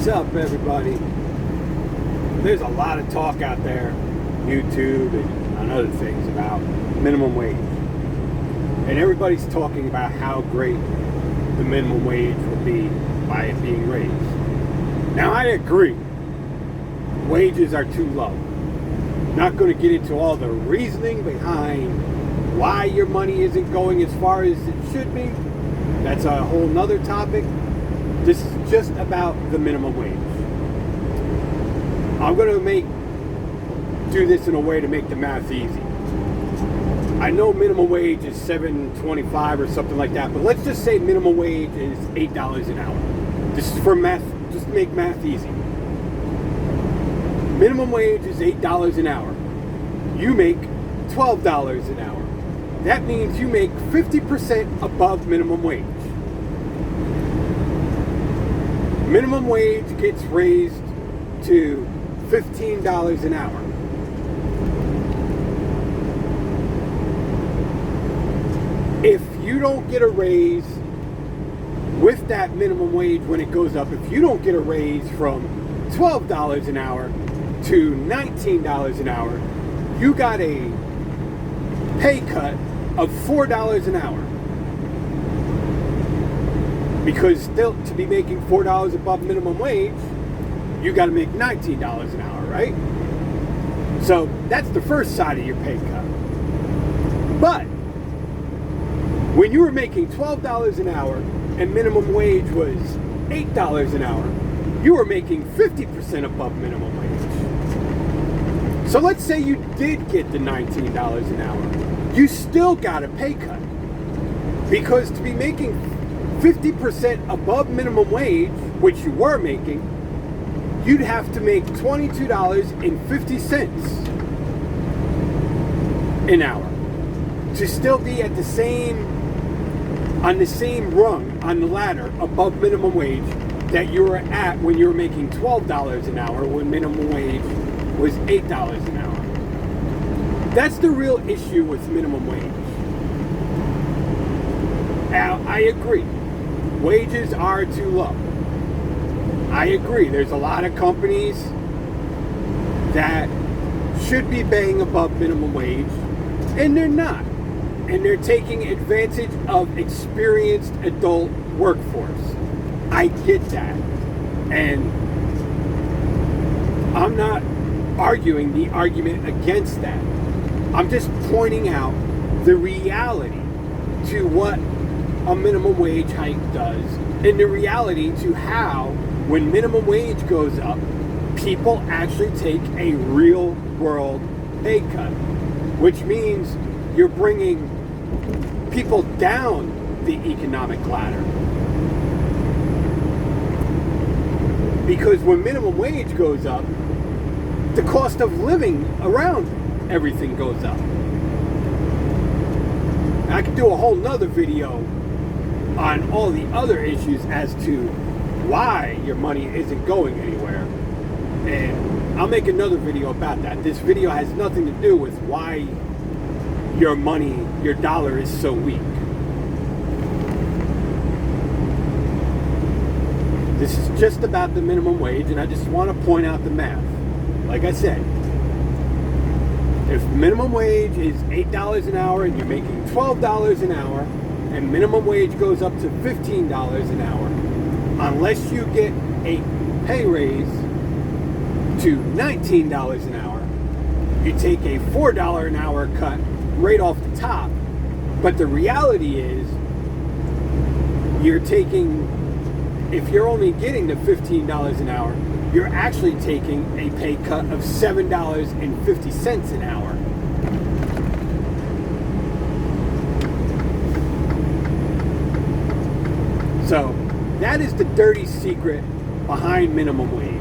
What's up, everybody? There's a lot of talk out there, YouTube and on other things, about minimum wage. And everybody's talking about how great the minimum wage will be by it being raised. Now, I agree. Wages are too low. Not going to get into all the reasoning behind why your money isn't going as far as it should be. That's a whole nother topic. This is just about the minimum wage. I'm going to do this in a way to make the math easy. I know minimum wage is $7.25 or something like that, but let's just say minimum wage is $8 an hour. This is for math, just to make math easy. Minimum wage is $8 an hour. You make $12 an hour. That means you make 50% above minimum wage. Minimum wage gets raised to $15 an hour. If you don't get a raise with that minimum wage when it goes up, if you don't get a raise from $12 an hour to $19 an hour, you got a pay cut of $4 an hour. Because still, to be making $4 above minimum wage, you got to make $19 an hour, right? So that's the first side of your pay cut. But when you were making $12 an hour and minimum wage was $8 an hour, you were making 50% above minimum wage. So let's say you did get the $19 an hour. You still got a pay cut. Because to be making 50% above minimum wage, which you were making, you'd have to make $22.50 an hour to still be at the same, on the same rung on the ladder above minimum wage that you were at when you were making $12 an hour when minimum wage was $8 an hour. That's the real issue with minimum wage. Now, I agree. Wages are too low. I agree. There's a lot of companies that should be paying above minimum wage, and they're not. And they're taking advantage of experienced adult workforce. I get that. And I'm not arguing the argument against that. I'm just pointing out the reality to what a minimum wage hike does, and the reality to how, when minimum wage goes up, people actually take a real world pay cut, which means you're bringing people down the economic ladder. Because when minimum wage goes up, the cost of living around everything goes up. I could do a whole nother video on all the other issues as to why your money isn't going anywhere, and I'll make another video about that. This video has nothing to do with why your money, your dollar is so weak. This is just about the minimum wage, and I just want to point out the math. Like I said, if minimum wage is $8 an hour and you're making $12 an hour, and minimum wage goes up to $15 an hour, unless you get a pay raise to $19 an hour, you take a $4 an hour cut right off the top. But the reality is, you're taking, if you're only getting the $15 an hour, you're actually taking a pay cut of $7.50 an hour. So that is the dirty secret behind minimum wage.